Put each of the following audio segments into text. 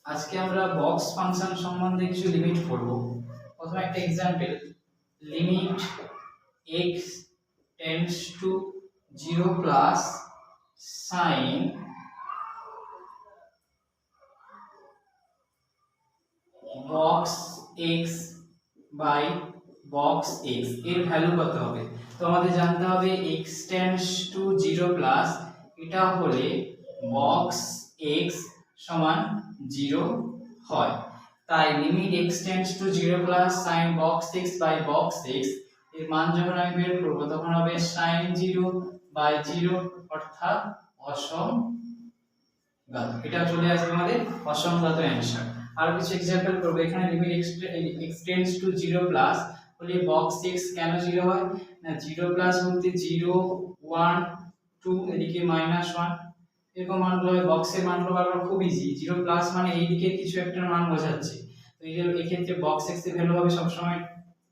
আজকে আমরা box function সম্বন্ধে কিছু লিমিট পড়ব। প্রথমে একটা example, limit x tends to 0 plus sin box x by box x এর ভ্যালু কত হবে। তো আমাদের জানতে হবে x টেন্ডস টু 0 প্লাস এটা হলে box x সমান 0 হয়। তাই limit x tends to 0 plus sin box x by box x এর মান যখন আমি বের করব তখন হবে sin 0 বাই 0 অর্থাৎ অসমঘাত। এটা চলে আসবে আমাদের অসমঘাত অ্যানসার। আর কিছু एग्जांपल করব। এখানে limit x tends to 0 plus হলে box x কেন 0 হয় না, 0 প্লাস বলতে 0 1 2 এদিকে -1 এরকম মানগুলো হয়। বক্সের মানগুলো বার করা খুব ইজি। 0 প্লাস মানে এই দিকে কিছু একটা মান বোঝাচ্ছে। তো এই ক্ষেত্রে বক্স x এর ভ্যালু হবে সব সময়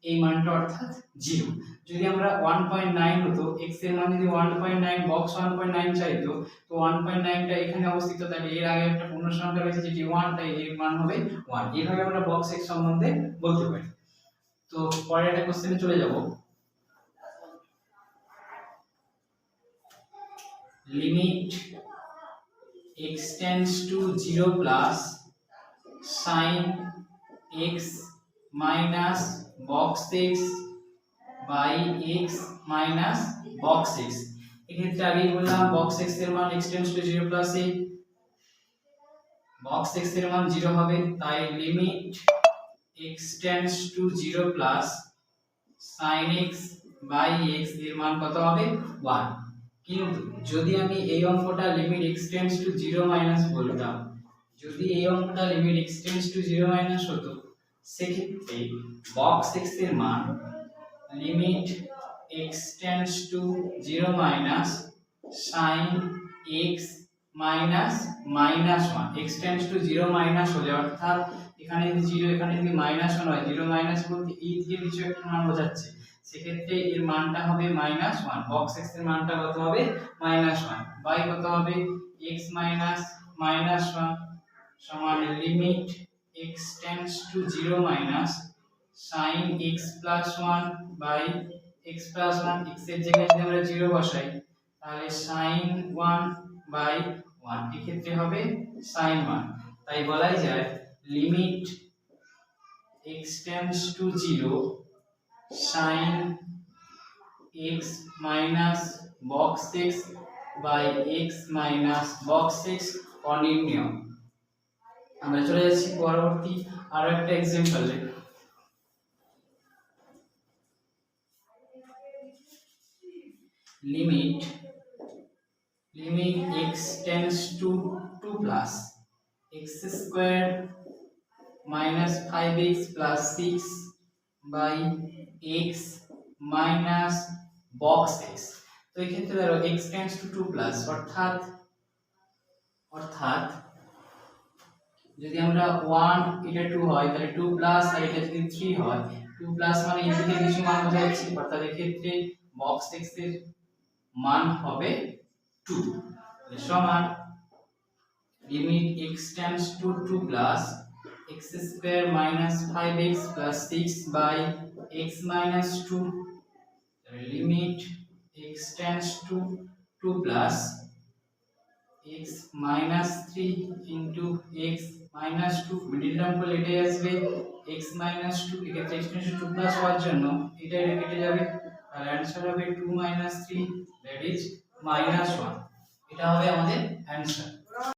এই মানটা অর্থাৎ 0। যদি আমরা 1.9 হতো x এর মান যদি 1.9 বক্স 1.9 চাইতো, তো 1.9 টা এখানে অবস্থিত, তাহলে এর আগে একটা পূর্ণ সংখ্যা রয়েছে যেটি 1, তাই এর মান হবে 1। এইভাবে আমরা বক্স x সম্বন্ধে বলতে পারি। তো পরের একটা কোশ্চেনে চলে যাব। Limit x tends to 0 plus sin x minus box x by x minus box x। এক্ষেত্রে আগেই বললাম box x এর মান x টেন্ডস টু 0 প্লাস এ box x এর মান 0 হবে। তাই limit x tends to 0 plus sin x by x এর মান কত হবে 1। কিন্তু যদি আমি এই অঙ্কটা limit x tends to 0 minus বলতাম, যদি এই অঙ্কটা limit x tends to 0 minus হতো, সেক্ষেত্রে box x এর মান limit x tends to 0 minus sin x minus -1। x tends to 0 minus হলে অর্থাৎ এখানে যদি 0 এখানে যদি -1 হয়, 0 মাইনাস বলতে এই দিকে কিছু একটা মান বোঝাচ্ছে, সেক্ষেত্রে এর মানটা হবে -1। বক্স x এর মানটা কত হবে -1 বাই কত হবে x মাইনাস -1 সমান limit x tends to 0 minus sin x plus 1 by x plus 1। x এর জায়গায় যদি আমরা 0 বসাই তাহলে sin 1 বাই 1 এক্ষেত্রে হবে sin 1। তাই বলাই যায় limit x tends to 0 sin x minus box x by x minus box x অনির্ণীয়। আমরা চলে যাচ্ছি পরবর্তী আরো একটা एग्जांपल-এ। Limit x tends to 2 plus x square minus 5x plus 6 by x minus box x। তো এই ক্ষেত্রে ধরো x টেন্ডস টু 2 প্লাস অর্থাৎ যদি আমরা 1 এটা 2 হয় তাহলে 2 প্লাস আর এটা যদি 3 হয়, 2 প্লাস মানে এই দিকে কিছু মান বোঝাচ্ছে, অর্থাৎ এই ক্ষেত্রে box x এর মান হবে 2। তাহলে সমান limit x tends to 2 plus x square minus 5x plus 6 by x minus 2। Limit x tends to 2 plus x minus 3 into x minus 2 middle term করলে এটাই আসবে x minus 2। এক্ষেত্রে x টেন্ডস টু 2 প্লাস হওয়ার জন্য এটা কেটে যাবে, আর answer হবে 2 minus 3 that is -1। এটা হবে আমাদের অ্যানসার।